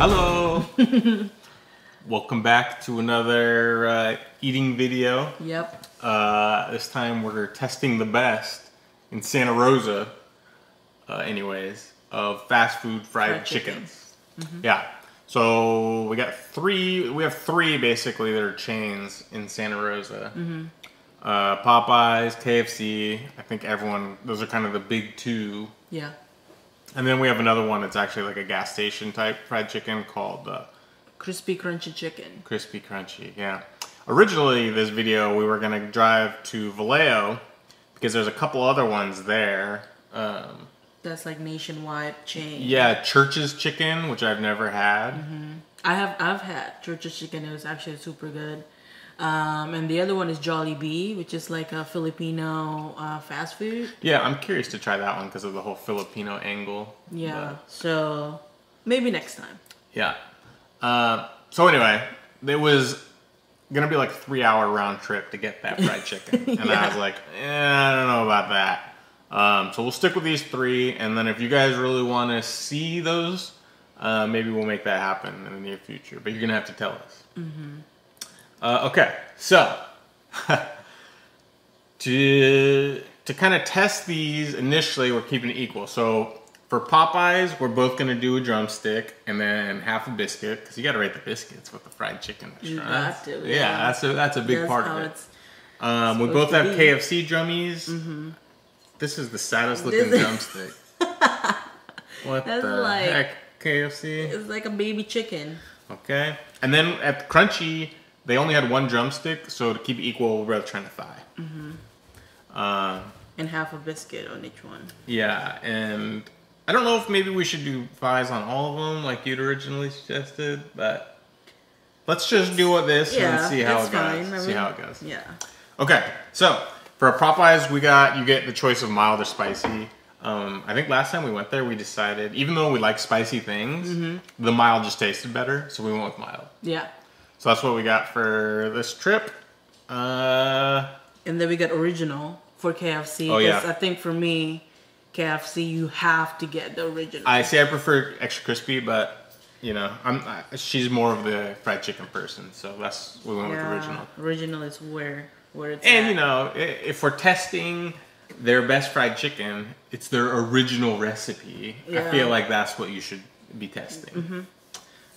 Hello! Welcome back to another eating video. Yep. This time we're testing the best in Santa Rosa, of fast food fried chickens. Mm-hmm. Yeah. So we have three basically that are chains in Santa Rosa. Mm-hmm. Popeyes, KFC, I think those are kind of the big two. Yeah. And then we have another one that's actually like a gas station type fried chicken called Krispy Krunchy Chicken. Krispy Krunchy, yeah. Originally, this video, we were going to drive to Vallejo because there's a couple other ones there. That's like nationwide chain. Yeah, Church's Chicken, which I've never had. Mm-hmm. I've had Church's Chicken. It was actually super good. And the other one is Jollibee, which is like a Filipino fast food. Yeah, I'm curious to try that one because of the whole Filipino angle. Yeah, so maybe next time. Yeah. So anyway, it was going to be like a 3-hour round trip to get that fried chicken. And yeah. I was like, I don't know about that. So we'll stick with these three. And then if you guys really want to see those, maybe we'll make that happen in the near future. But you're going to have to tell us. Mm-hmm. Okay, so to kind of test these initially, we're keeping it equal. So for Popeyes, we're both going to do a drumstick and then half a biscuit because you got to rate the biscuits with the fried chicken. You got to. Yeah, that's a big part of it. We both have KFC drummies. Mm-hmm. This is the saddest looking drumstick. What the heck, KFC? It's like a baby chicken. Okay, and then at Crunchy, they only had one drumstick, so to keep it equal, we're trying to thigh. Mm-hmm. And half a biscuit on each one. Yeah, and I don't know if maybe we should do thighs on all of them like you'd originally suggested, but let's just do this and see how it goes. Yeah. Okay, so for Popeyes, you get the choice of mild or spicy. I think last time we went there, we decided, even though we like spicy things, the mild just tasted better, so we went with mild. Yeah. So that's what we got for this trip. And then we got original for KFC. Oh, yeah. I think for me, KFC, you have to get the original. I prefer extra crispy, but you know, she's more of the fried chicken person, so we went with original. Original is where it's and at. You know, if we're testing their best fried chicken, it's their original recipe. Yeah. I feel like that's what you should be testing. Mm-hmm.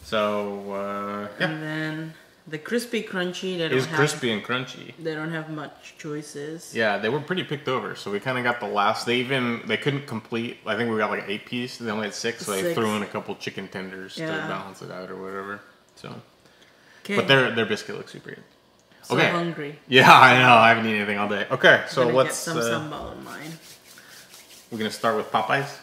So, yeah. And then the Krispy Crunchy, crispy and crunchy. They don't have much choices. Yeah, they were pretty picked over. So we kind of got the last. They couldn't complete. I think we got like 8 piece. They only had 6, so they threw in a couple chicken tenders to balance it out or whatever. So, but their biscuit looks super good. So hungry. Yeah, I know. I haven't eaten anything all day. Okay, so let's get some sambal in mine. We're gonna start with Popeyes.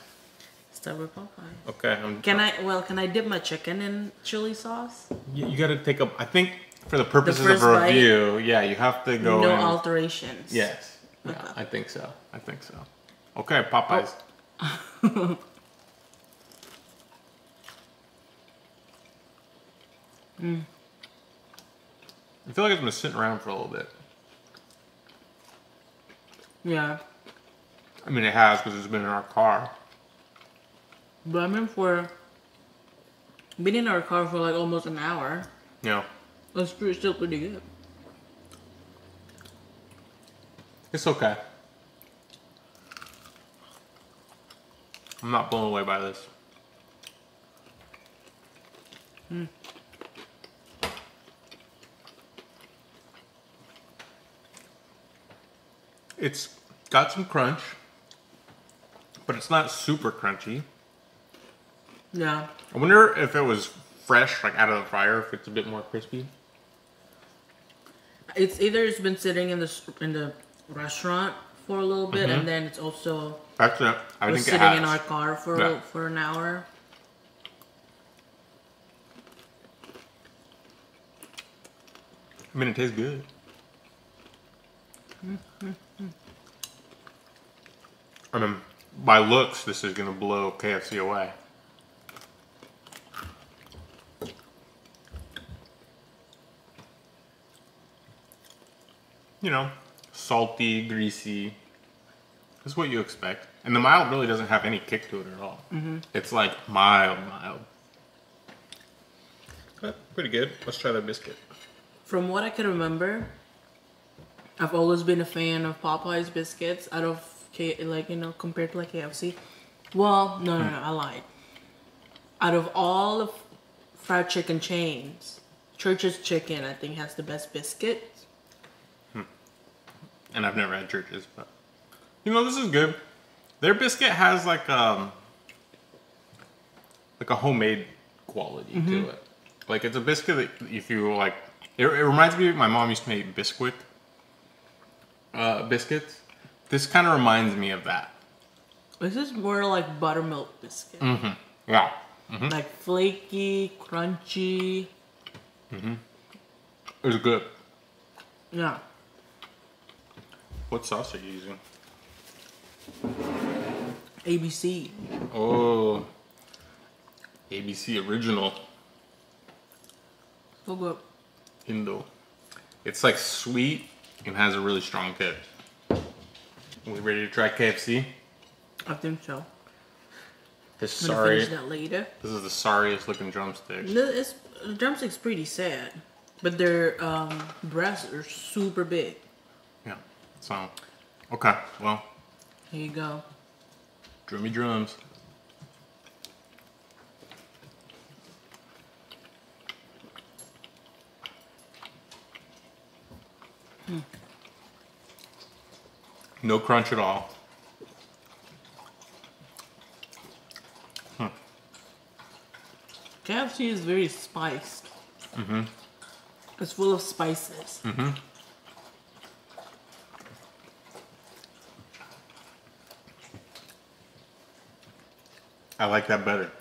Start with Popeye. Okay. Can I dip my chicken in chili sauce? You got to take I think for the purposes of a review, you have to go. No alterations. Yes. Okay. Yeah, I think so. Okay, Popeyes. Oh. I feel like it's been sitting around for a little bit. Yeah. I mean, it has because it's been in our car. But I mean, for being in our car for like almost an hour. Yeah. It's still pretty good. It's okay. I'm not blown away by this. It's got some crunch, but it's not super crunchy. Yeah. I wonder if it was fresh, like out of the fryer, if it's a bit more crispy. It's been sitting in the restaurant for a little bit, and then it's also sitting in our car for an hour. I mean, it tastes good. I mean, by looks, this is gonna blow KFC away. You know, salty, greasy. That's what you expect. And the mild really doesn't have any kick to it at all. Mm-hmm. It's like mild. Pretty good. Let's try the biscuit. From what I can remember, I've always been a fan of Popeyes biscuits out of compared to like KFC. Well, no, I lied. Out of all of fried chicken chains, Church's Chicken I think has the best biscuits. And I've never had Church's, but you know, this is good. Their biscuit has like a homemade quality to it. Like it's a biscuit that if you like, it reminds me of my mom used to make biscuits. This kind of reminds me of that. This is more like buttermilk biscuit. Yeah. Like flaky, crunchy. It's good. Yeah. What sauce are you using? ABC. Oh. ABC original. So good. Indo. It's like sweet and has a really strong kick. We ready to try KFC? I think so. This I'm gonna finish that later. This is the sorriest looking drumstick. The drumstick's pretty sad, but their breasts are super big. Yeah. So, okay. Well, Here you go. drummy drums. No crunch at all. KFC is very spiced. It's full of spices. I like that better.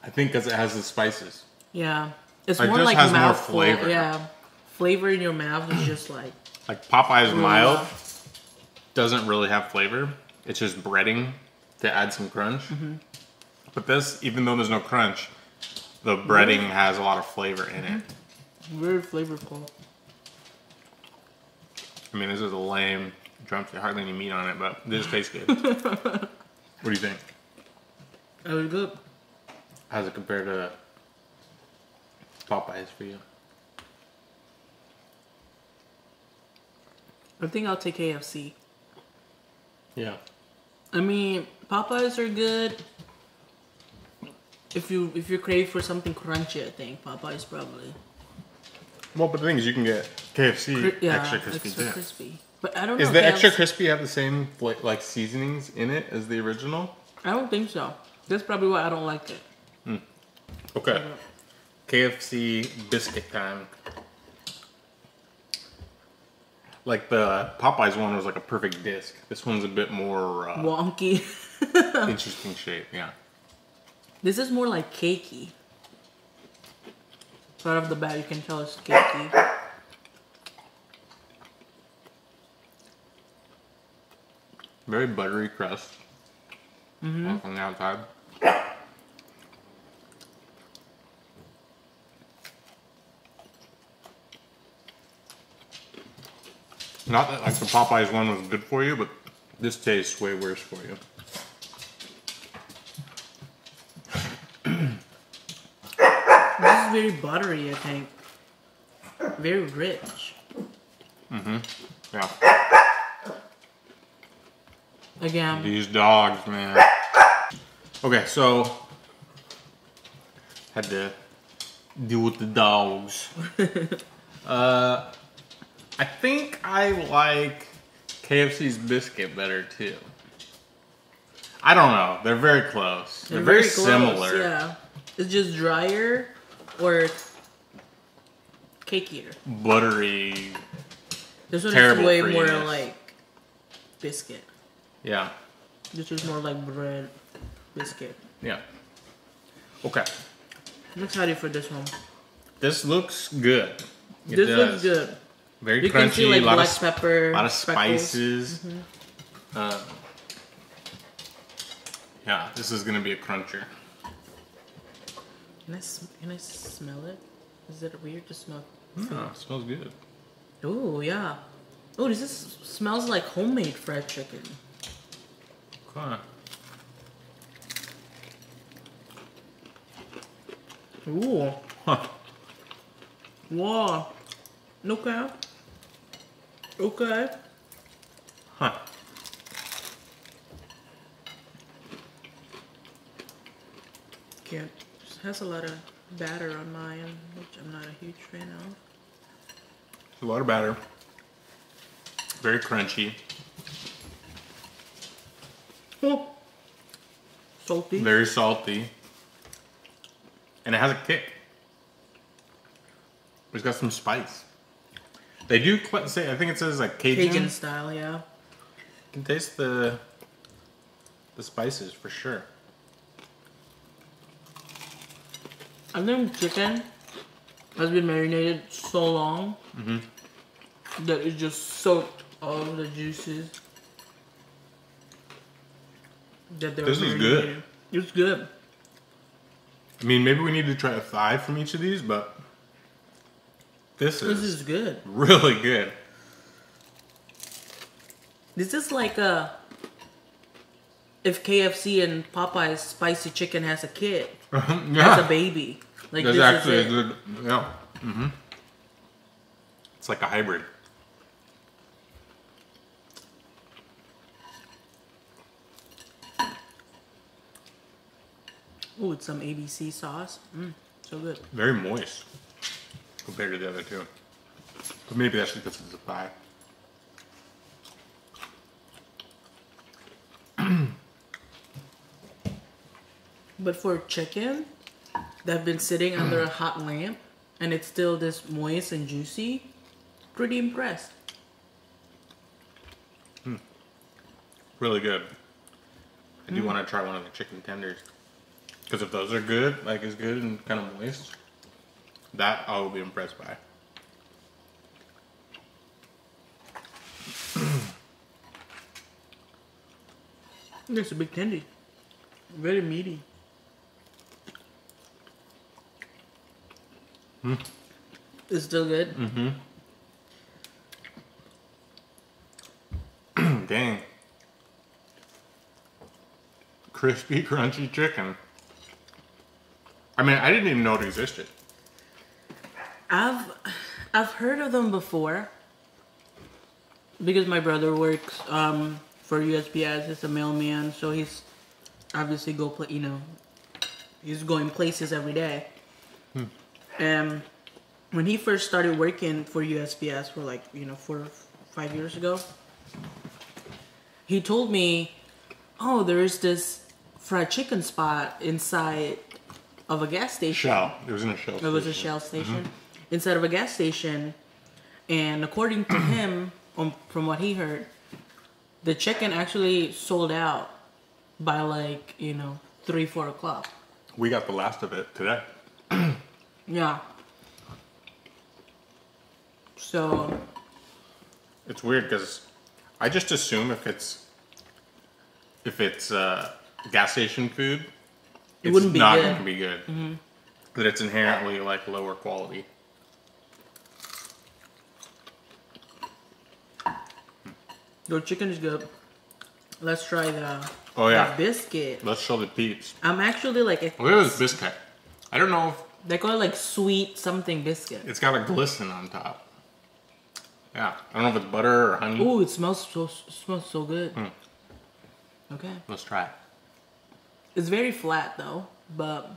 I think because it has the spices. Yeah. It's It more just like has more mouthful. flavor. Yeah. Flavor in your mouth is just like... Like Popeye's mild doesn't really have flavor. It's just breading to add some crunch. But this, even though there's no crunch, the breading has a lot of flavor in it. Very flavorful. I mean, this is a lame drumstick. Hardly any meat on it, but this tastes good. What do you think? It was good. How's it compared to Popeyes for you? I think I'll take KFC. Yeah. I mean, Popeyes are good. If you crave for something crunchy, I think Popeyes probably. Well, but the thing is, you can get KFC extra crispy extra too. crispy. But I don't know. Is the KFC extra crispy have the same like seasonings in it as the original? I don't think so. That's probably why I don't like it. Okay. KFC biscuit time. Like the Popeyes one was like a perfect disc. This one's a bit more Wonky. interesting shape. Yeah. This is more like cakey. Right off the bat, you can tell it's cakey. Very buttery crust on the outside. Not that like the Popeyes one was good for you, but this tastes way worse for you. This is very buttery, I think. Very rich. Yeah. Again. These dogs, man. Okay, so had to deal with the dogs. I think I like KFC's biscuit better too. I don't know. They're very close. They're very close, similar. Yeah. It's just drier or cakier. Buttery. This one Terrible is way more creaminess. like biscuit. Yeah. This is more like bread biscuit. Yeah. Okay. I'm excited for this one. This looks good. It This does. looks good. Very You crunchy. can see like a lot black of pepper, a lot of speckles. spices. Yeah, this is gonna be a cruncher. Can I smell it? Is it weird to smell? Oh, it smells good. Oh yeah. Oh, this is, smells like homemade fried chicken. Okay. Ooh. Huh. Wow. Okay. Okay. Huh. Can't. Just has a lot of batter on mine, which I'm not a huge fan of. A lot of batter. Very crunchy. Oh. Salty. Very salty. And it has a kick. It's got some spice. They do say, I think it says like Cajun style, yeah. You can taste the spices for sure. I think chicken has been marinated so long that it just soaked all of the juices that they were This is good. It's good. I mean, maybe we need to try a thigh from each of these, but this is good. really good. This is like if KFC and Popeyes spicy chicken has a kid, has a baby. Like That's this actually is a good, yeah. It's like a hybrid. Oh, it's some ABC sauce. So good. Very moist compared to the other two. But maybe that's because it's a thigh. But for chicken, they've been sitting under a hot lamp and it's still this moist and juicy. Pretty impressed. Really good. I do want to try one of the chicken tenders. Because if those are good, like as good and kind of moist, that I will be impressed by. It's a big tendy. Very meaty. It's still good? Dang. Crispy, crunchy chicken. I mean, I didn't even know it existed. I've heard of them before because my brother works for USPS. He's a mailman, so he's obviously he's going places every day. And when he first started working for USPS for 4 or 5 years ago, he told me, "Oh, there is this fried chicken spot inside of a gas station." Shell. It was in a Shell station. It was a Shell station inside of a gas station, and according to him, from what he heard, the chicken actually sold out by 3-4 o'clock. We got the last of it today. Yeah. So It's weird because I just assume if it's gas station food, It wouldn't be not good. going to be good. That it's inherently lower quality. your chicken is good. Let's try the biscuit. Let's show the peeps. I'm actually Look at this biscuit. I don't know if they call it sweet something biscuit. it's got a glisten on top. Yeah, I don't know if it's butter or honey. Ooh, it smells so good. Okay. Let's try it. It's very flat though, but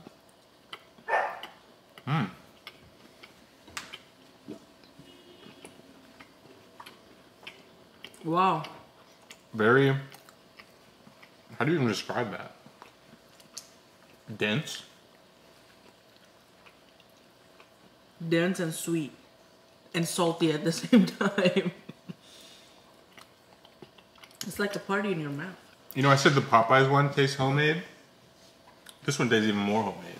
wow. Very. How do you even describe that? Dense. Dense and sweet and salty at the same time. It's like a party in your mouth. You know, I said the Popeyes one tastes homemade. This one tastes even more homemade.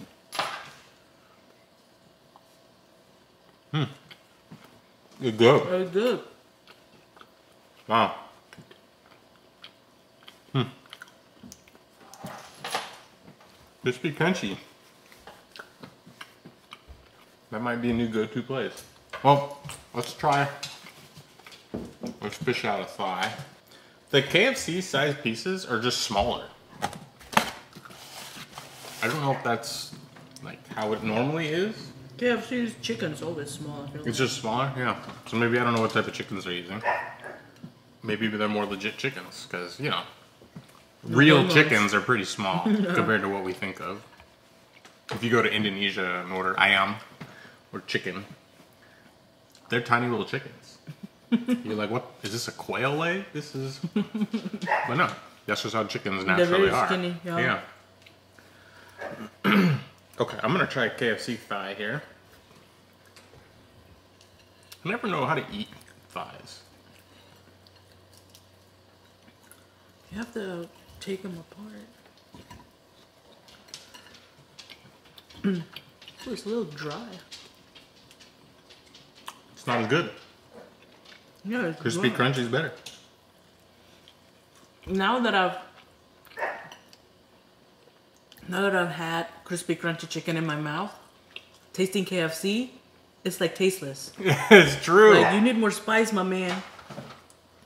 It's good. Very good. Wow. Crispy Crunchy. That might be a new go-to place. Well, let's fish out a thigh. The KFC size pieces are just smaller. I don't know if that's how it normally is, KFC's chicken's always small. I feel It's just smaller? Yeah. So maybe I don't know what type of chickens they're using. Maybe they're more legit chickens, because, you know, real chickens are pretty small compared to what we think of. If you go to Indonesia and order ayam or chicken, they're tiny little chickens. You're like, what? Is this a quail leg? This is... But no, that's just how chickens naturally are. Skinny, yeah. Okay, I'm going to try KFC thigh here. I never know how to eat thighs. You have to take them apart. Oh, it's a little dry. It's not as good. Yeah, it's Crispy dry. Crunchy is better. Now that I've had Crispy Crunchy chicken in my mouth, tasting KFC, it's like tasteless. It's true. Like, you need more spice, my man.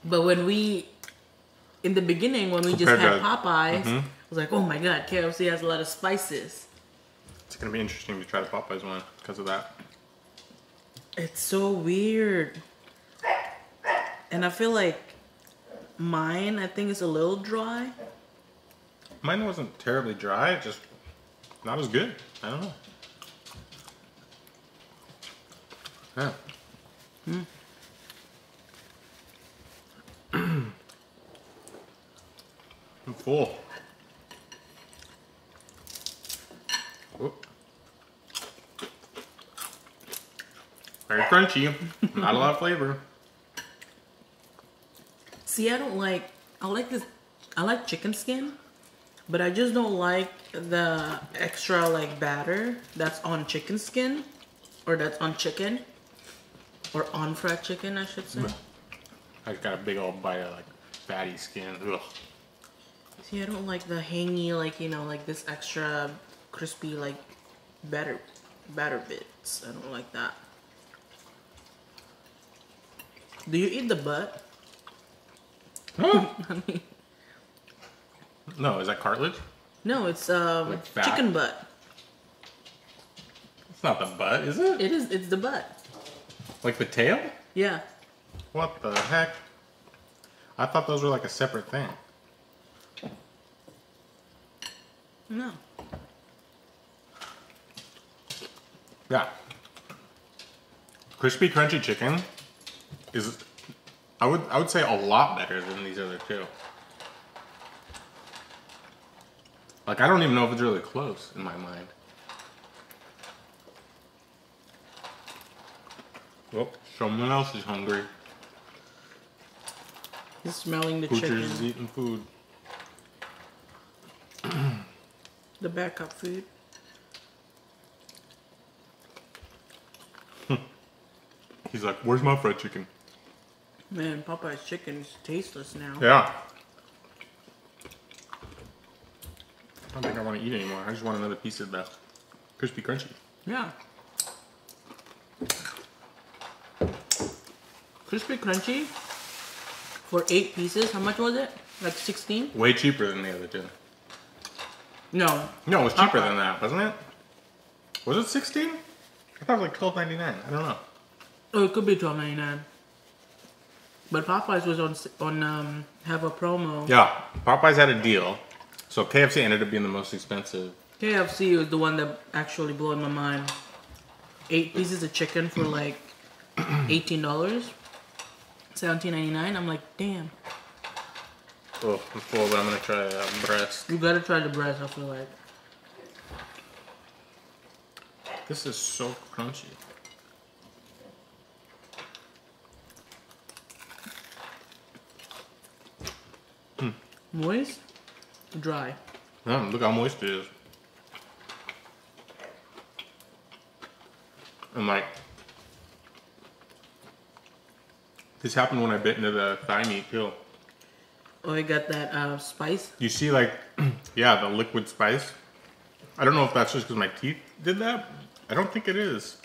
But in the beginning, when we just had Popeyes, I was like, oh my god, KFC has a lot of spices. It's going to be interesting to try the Popeyes one because of that. It's so weird. And I feel like mine, I think, is a little dry. Mine wasn't terribly dry, just not as good. I don't know. Yeah. I'm full. Whoop. Very crunchy. Not a lot of flavor. See, I like chicken skin, but I just don't like the extra like batter that's on chicken skin, or that's on chicken, or on fried chicken, I should say. I just got a big old bite of like fatty skin. Ugh. See, I don't like the hangy, like, you know, like this extra crispy, like batter bits. I don't like that. Do you eat the butt? Huh? No, is that cartilage? No, it's Like fat? chicken butt. It's not the butt, is it? It is. It's the butt. Like the tail? Yeah. What the heck? I thought those were like a separate thing. No. Yeah. Crispy Crunchy Chicken is, I would say, a lot better than these other two. Like, I don't even know if it's really close in my mind. Well, someone else is hungry. He's smelling the Poochers chicken. is eating food. The backup food. He's like, where's my fried chicken? Man, Popeye's chicken is tasteless now. Yeah. I don't think I want to eat anymore. I just want another piece of the Crispy Crunchy. Yeah. Crispy Crunchy for 8 pieces. How much was it? Like 16? Way cheaper than the other two. No. No, it was cheaper than that, wasn't it? Was it 16? I thought it was like $12.99. I don't know. Oh, it could be $12.99. But Popeyes was on have a promo. Yeah, Popeyes had a deal, so KFC ended up being the most expensive. KFC was the one that actually blew my mind. 8 pieces of chicken for like $18, $17.99. I'm like, damn. Oh, I'm full, but I'm gonna try breast. You gotta try the breast. I feel like. This is so crunchy. Moist, dry. Look how moist it is. And like, this happened when I bit into the thigh meat too. Oh, it got that spice. You see, like, yeah, the liquid spice. I don't know if that's just because my teeth did that. I don't think it is.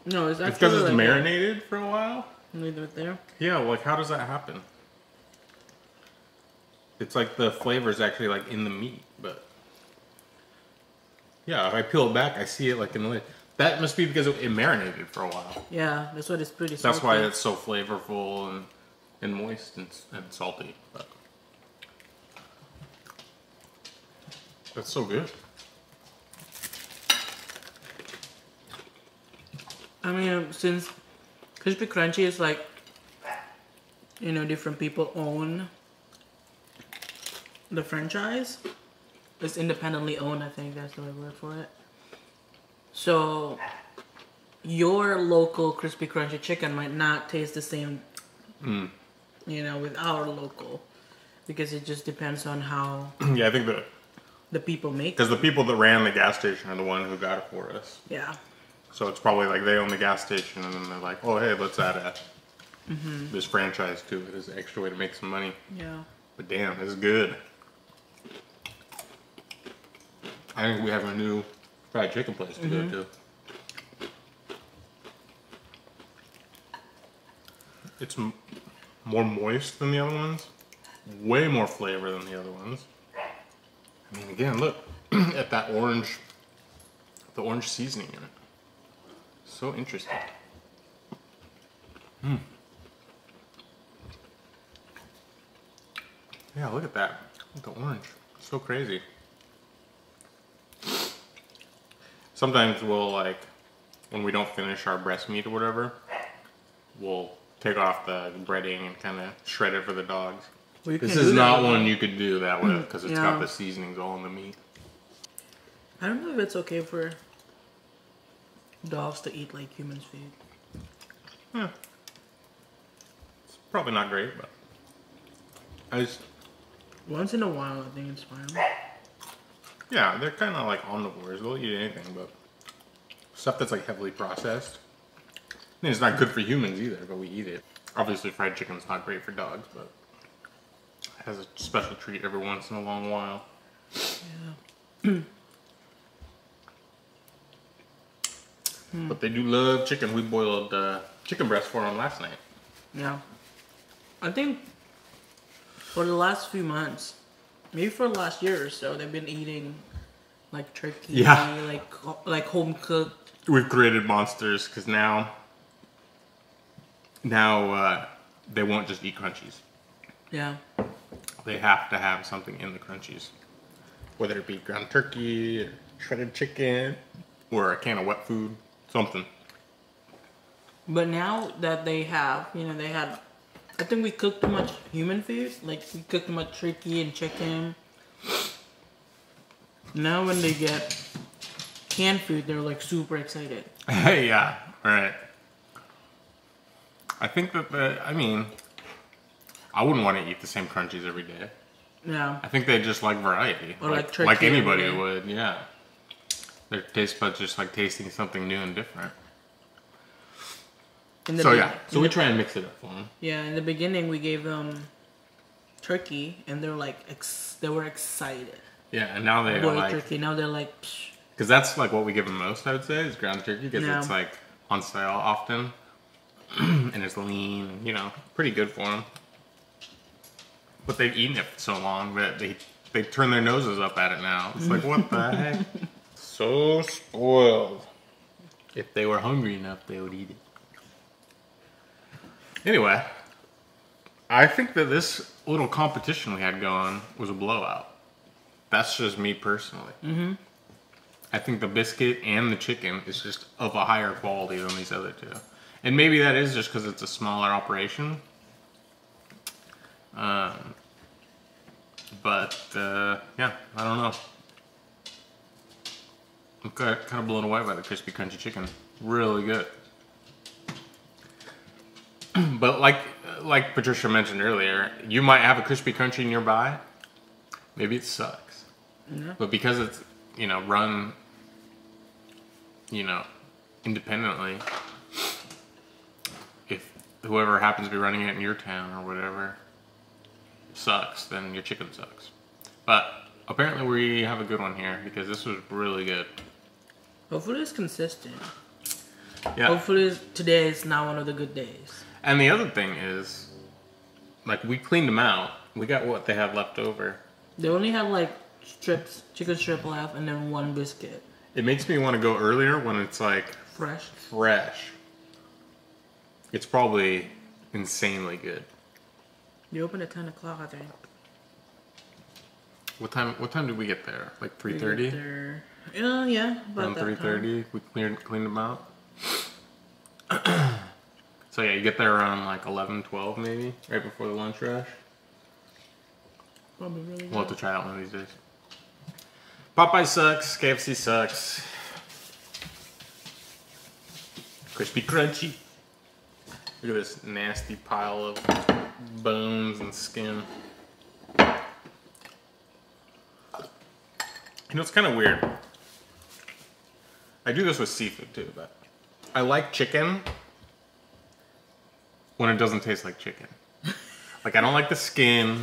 No, it's actually It's because it's like marinated for a while. Leave it there. Yeah, like how does that happen? It's like the flavor is actually like in the meat, but yeah, if I peel it back, I see it like in the lid. That must be because it marinated for a while. Yeah, that's why it's pretty salty. That's why it's so flavorful and moist and salty. But that's so good. I mean, since Krispy Krunchy is like, you know, different people own the franchise. It's independently owned, I think that's the right word for it. So, your local Krispy Krunchy chicken might not taste the same, you know, with our local. Because it just depends on how Yeah, I think the people make it. because the people that ran the gas station are the one who got it for us. Yeah. So it's probably like they own the gas station, and then they're like, "Oh, hey, let's add this franchise to it as an extra way to make some money." Yeah. But damn, it's good. I think we have a new fried chicken place to go to. It's more moist than the other ones. Way more flavor than the other ones. I mean, again, look at that orange, the orange seasoning in it. So interesting. Yeah, look at that. Look at the orange. So crazy. Sometimes we'll, like, when we don't finish our breast meat or whatever, we'll take off the breading and kind of shred it for the dogs. Well, This is not one you could do that with because it's got Yeah. the seasonings all in the meat. I don't know if it's okay for dogs to eat like humans feed. Yeah. It's probably not great, but Once in a while, I think it's fine. yeah, they're kind of like omnivores. They'll eat anything, but stuff that's like heavily processed. I mean, it's not good for humans either, but we eat it. Obviously, fried chicken's not great for dogs, but it has a special treat every once in a long while. Yeah. But they do love chicken. We boiled chicken breast for them last night. Yeah. I think for the last few months, maybe for the last year or so, they've been eating like turkey, Yeah. like home cooked. We've created monsters because now they won't just eat crunchies. Yeah. They have to have something in the crunchies, whether it be ground turkey or shredded chicken or a can of wet food, something. But now that they have, you know, they had, I think we cooked too much human food. Like we cooked too much turkey and chicken. Now when they get canned food, they're like super excited. Yeah, right. I think that I wouldn't want to eat the same crunchies every day. Yeah. I think they just like variety. Or like turkey anybody every day. would, yeah. Their taste buds just like tasting something new and different. So we try and mix it up for them. Yeah, in the beginning we gave them turkey, and they're like they were excited. Yeah, and now they're Boiled like, turkey. Now they're like, psh. because that's like what we give them most, I would say, is ground turkey, because Yeah. it's like on sale often, and it's lean, and, you know, pretty good for them. But they've eaten it for so long that they turn their noses up at it now. It's like, what the heck? So spoiled. If they were hungry enough, they would eat it. Anyway, I think that this little competition we had going was a blowout. That's just me personally. Mm-hmm. I think the biscuit and the chicken is just of a higher quality than these other two. And maybe that is just because it's a smaller operation. Yeah, I don't know. I'm kind of blown away by the Krispy Krunchy chicken. Really good. But like Patricia mentioned earlier, you might have a Krispy Krunchy nearby. Maybe it sucks. Yeah. But because it's, you know, run, you know, independently, if whoever happens to be running it in your town or whatever sucks, then your chicken sucks. But apparently we have a good one here because this was really good. Hopefully it's consistent. Yeah. Hopefully today is not one of the good days. And the other thing is, like, we cleaned them out. We got what they had left over. They only have like strips, chicken strip left, and then one biscuit. It makes me want to go earlier when it's like Fresh. fresh. It's probably insanely good. You open at 10 o'clock, I think. What time did we get there? Like 3:30? Yeah, Around about that 3:30, we cleaned them out. So yeah, you get there around like 11, 12 maybe, right before the lunch rush. Probably really good. We'll have to try out one of these days. Popeye sucks. KFC sucks. Krispy Krunchy. Look at this nasty pile of bones and skin. You know, it's kind of weird. I do this with seafood too, but I like chicken when it doesn't taste like chicken. Like, I don't like the skin.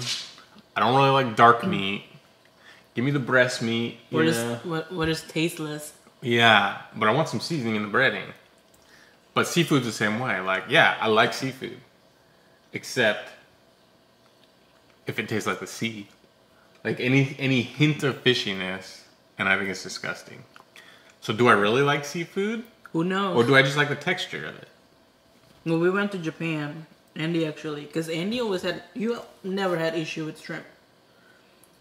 I don't really like dark meat. Give me the breast meat. What is tasteless? Yeah, but I want some seasoning in the breading. But seafood's the same way. Like, yeah, I like seafood. Except if it tastes like the sea. Like, any hint of fishiness, and I think it's disgusting. So do I really like seafood? Who knows? Or do I just like the texture of it? Well, we went to Japan. Andy actually, because Andy always never had issue with shrimp.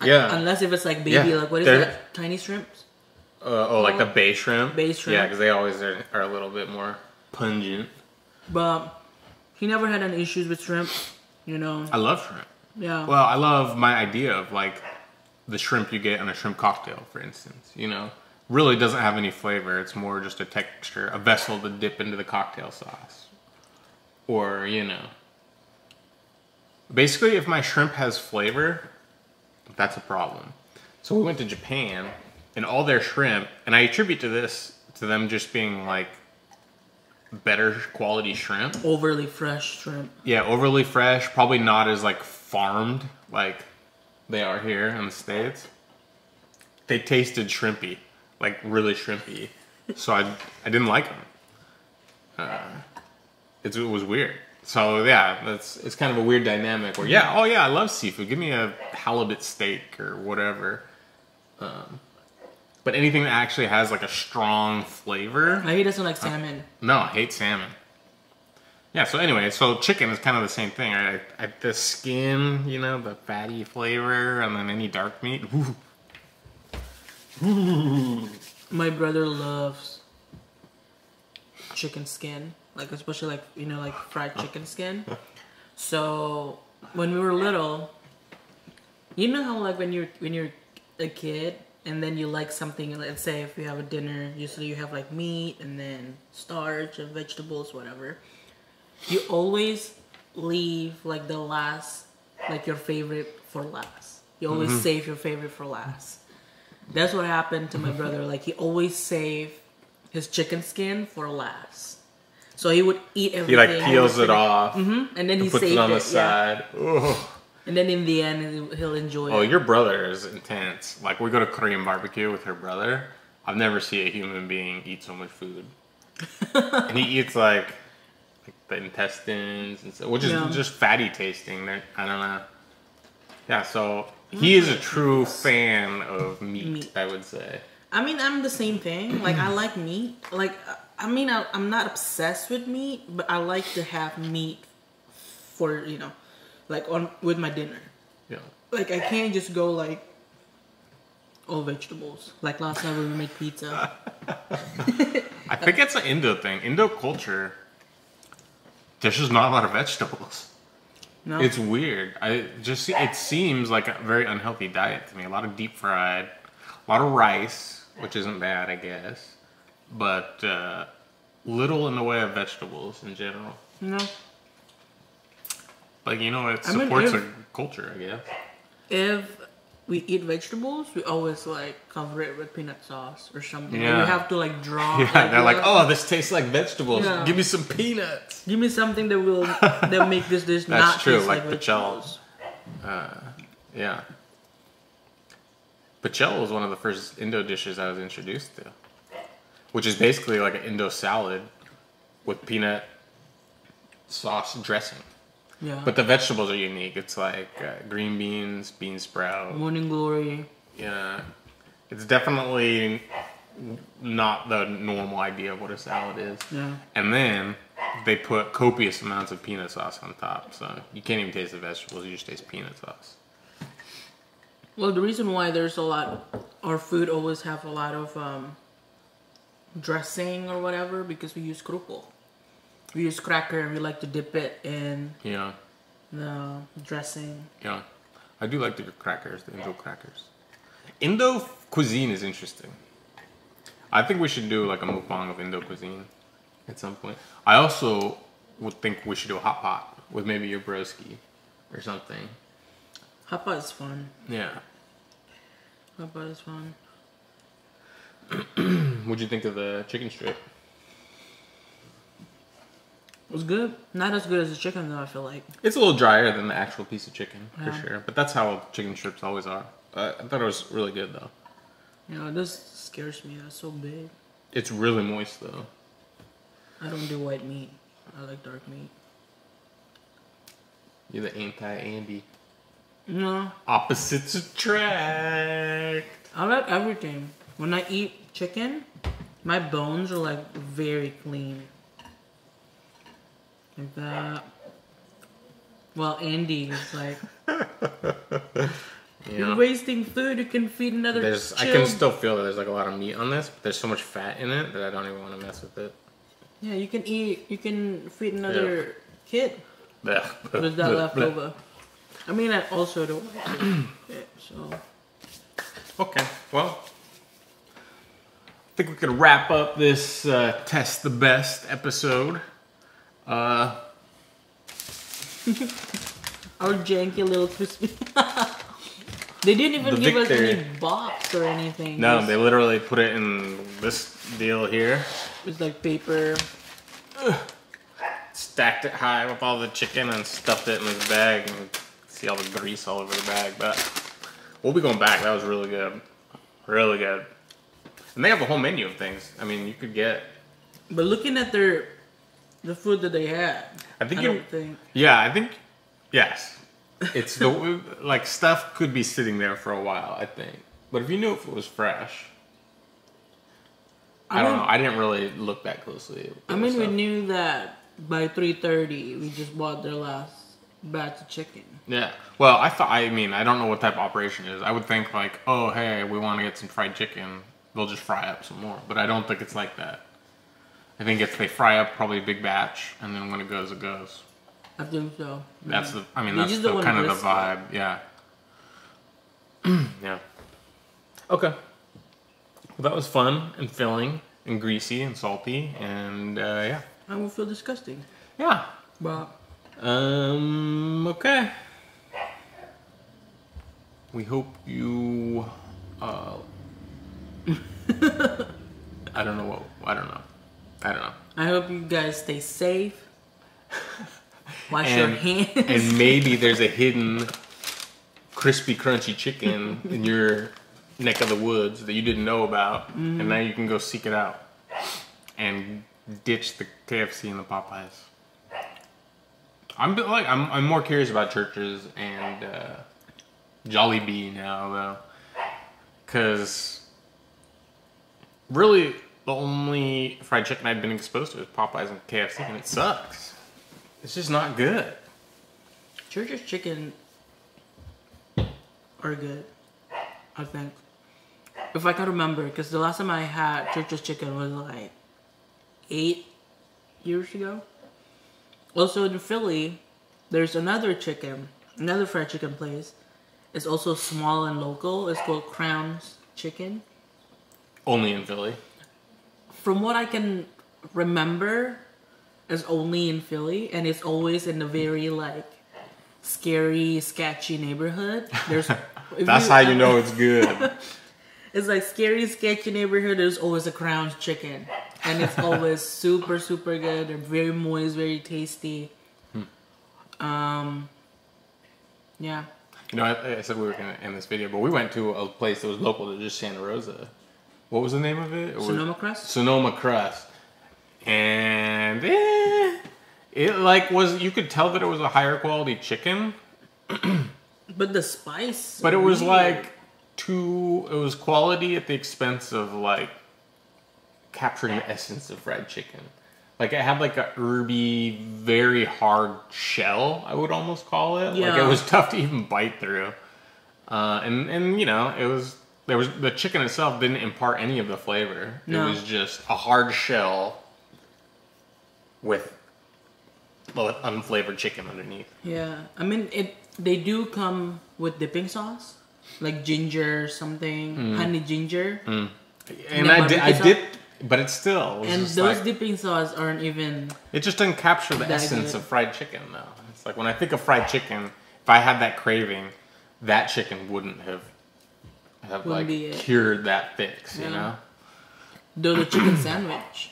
Yeah. Unless if it's like baby, like what is that? Tiny shrimps? Like the bay shrimp? Bay shrimp. Yeah, because they always are a little bit more pungent. But he never had any issues with shrimp, you know. I love shrimp. Yeah. Well, I love my idea of like the shrimp you get in a shrimp cocktail, for instance. You know, really doesn't have any flavor. It's more just a texture, a vessel to dip into the cocktail sauce. Or, you know, basically if my shrimp has flavor, that's a problem. So we went to Japan and all their shrimp, and I attribute to them just being like better quality shrimp. Overly fresh shrimp. Yeah, overly fresh, probably not as like farmed like they are here in the States. They tasted shrimpy, like really shrimpy. So I didn't like them. It was weird. So yeah, it's kind of a weird dynamic where I love seafood. Give me a halibut steak or whatever. But anything that actually has like a strong flavor. He doesn't like salmon. No, I hate salmon. Yeah, so anyway, so chicken is kind of the same thing. The skin, you know, the fatty flavor, and then any dark meat. Ooh. My brother loves chicken skin, like especially like, you know, like fried chicken skin. So when we were little, you know how like when you're a kid and then you like something, let's say if you have a dinner, usually you have like meat and then starch and vegetables, whatever. You always leave like the last, like your favorite for last. You always save your favorite for last. That's what happened to my brother. Like he always saved his chicken skin for last. So he would eat everything. He like peels it off. And then he puts saved it on the yeah. side. Ugh. And then in the end, he'll enjoy it. Oh, your brother is intense. Like, we go to Korean barbecue with her brother. I've never seen a human being eat so much food. And he eats, like the intestines, and so, which is just fatty tasting. I don't know. Yeah, so he is a true fan of meat, I would say. I mean, I'm the same thing. Like, I like meat. Like, I mean, I'm not obsessed with meat, but I like to have meat for, you know, like with my dinner. Yeah. Like I can't just go like all vegetables. Like last night when we made pizza. I think it's an Indo thing. Indo culture, there's just not a lot of vegetables. No. It's weird. It seems like a very unhealthy diet to me. A lot of deep fried, a lot of rice, which isn't bad, I guess, but little in the way of vegetables in general. No. Like, you know, it supports a culture, I guess. If we eat vegetables, we always like cover it with peanut sauce or something. Yeah. Like, we have to like draw. Yeah, they're like, oh, this tastes like vegetables. Yeah. Give me some peanuts. Give me something that make this dish not true, taste like pichel. vegetables. Yeah. Pichel was one of the first Indo dishes I was introduced to, which is basically like an Indo salad with peanut sauce dressing. Yeah. But the vegetables are unique. It's like green beans, bean sprout. Morning glory. Yeah. It's definitely not the normal idea of what a salad is. Yeah. And then they put copious amounts of peanut sauce on top, so you can't even taste the vegetables, you just taste peanut sauce. Well, the reason why there's a lot, our food always have a lot of dressing or whatever, because we use krupel. We use cracker and we like to dip it in the dressing. Yeah. I do like the crackers, the Indo crackers. Indo cuisine is interesting. I think we should do like a mukbang of Indo cuisine at some point. I also would think we should do a hot pot with maybe your broski or something. Hot pot is fun. Yeah. Hot pot is fun. What'd you think of the chicken strip? It was good. Not as good as the chicken, though, I feel like. It's a little drier than the actual piece of chicken, Yeah. for sure. But that's how chicken strips always are. I thought it was really good, though. You know, this scares me. That's so big. It's really moist, though. I don't do white meat. I like dark meat. You're the anti-Andy. No. Opposites attract. I like everything. When I eat chicken, my bones are like very clean. Like that. Well, Andy is like, you're wasting food. You can feed another I can still feel that there's like a lot of meat on this, but there's so much fat in it that I don't even want to mess with it. Yeah, you can eat. You can feed another kid Blech. with that leftover. I mean, I also don't want it, so. Okay, well, I think we could wrap up this Test the Best episode. Our janky little crispy. They didn't even give us any box or anything. No, they literally put it in this deal here. It's like paper. Stacked it high with all the chicken and stuffed it in this bag, and see all the grease all over the bag. But we'll be going back. That was really good. Really good. And they have a whole menu of things. I mean, you could get... But looking at the food that they had, I don't think... Yeah, I think... Yes. It's the... like, stuff could be sitting there for a while, I think. But if you knew if it was fresh... I don't know. I didn't really look that closely. I mean, we knew that by 3:30, we just bought their last batch of chicken. Yeah. Well, I don't know what type of operation it is. I would think like, oh, hey, we want to get some fried chicken. They'll just fry up some more. But I don't think it's like that. I think they fry up probably a big batch, and then when it goes, it goes. I think so. That's the kind of the vibe. Yeah. Yeah. Okay. Well, that was fun and filling and greasy and salty and yeah. I will feel disgusting. Yeah. But okay. We hope you I don't know. I hope you guys stay safe. Wash your hands. And maybe there's a hidden Krispy Krunchy chicken in your neck of the woods that you didn't know about, and now you can go seek it out and ditch the KFC and the Popeyes. I'm more curious about Church's and Jollibee now though, because really the only fried chicken I've been exposed to is Popeyes and KFC, and it sucks. It's just not good. Church's chicken are good, I think. If I can remember, because the last time I had Church's chicken was like 8 years ago. Also in Philly, there's another fried chicken place. It's also small and local. It's called Crown's Chicken. Only in Philly? From what I can remember, it's only in Philly, and it's always in a very like scary, sketchy neighborhood. That's how you know it's good. It's like scary, sketchy neighborhood. There's always a Crown's Chicken, and it's always super, super good. They're very moist, very tasty. Yeah. You know, I said we were gonna end this video, but we went to a place that was local to just Santa Rosa. What was the name of it? Sonoma Crust. Sonoma Crust, and it like was. You could tell that it was a higher quality chicken. But the spice. But it was like it was quality at the expense of like capturing the essence of fried chicken. Like it had like a herby, very hard shell, I would almost call it. Yeah. Like it was tough to even bite through. And you know, the chicken itself didn't impart any of the flavor. No. It was just a hard shell with unflavored chicken underneath. Yeah, I mean they do come with dipping sauce, like ginger something, honey ginger. And I did, but it's still. And those dipping sauce aren't even. It just doesn't capture the essence of fried chicken, though. It's like when I think of fried chicken, if I had that craving, that chicken wouldn't have cured that fix, you know. Though the chicken sandwich.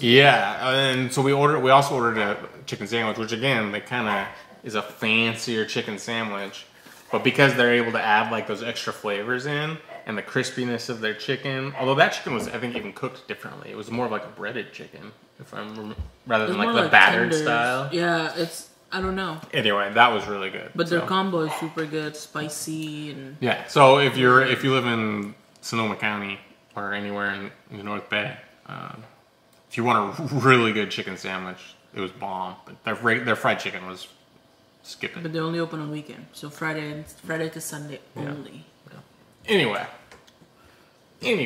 And so we also ordered a chicken sandwich, which again, they kind of is a fancier chicken sandwich, but because they're able to add like those extra flavors in and the crispiness of their chicken, although that chicken was, I think, even cooked differently. It was more of like a breaded chicken, rather than like the battered tenders. style. Yeah, I don't know. Anyway, that was really good. But their combo is super good, spicy and. Yeah, so if you live in Sonoma County or anywhere in the North Bay. If you want a really good chicken sandwich, it was bomb. But their fried chicken was skipping. But they only open on weekend, so Friday to Sunday only. Yeah. Anyway. They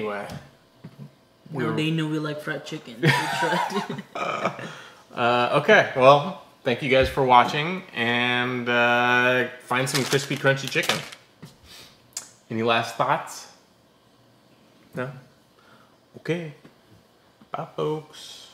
knew we like fried chicken. We tried. Okay, well, thank you guys for watching, and find some Krispy Krunchy chicken. Any last thoughts? No? Okay. Bye, folks.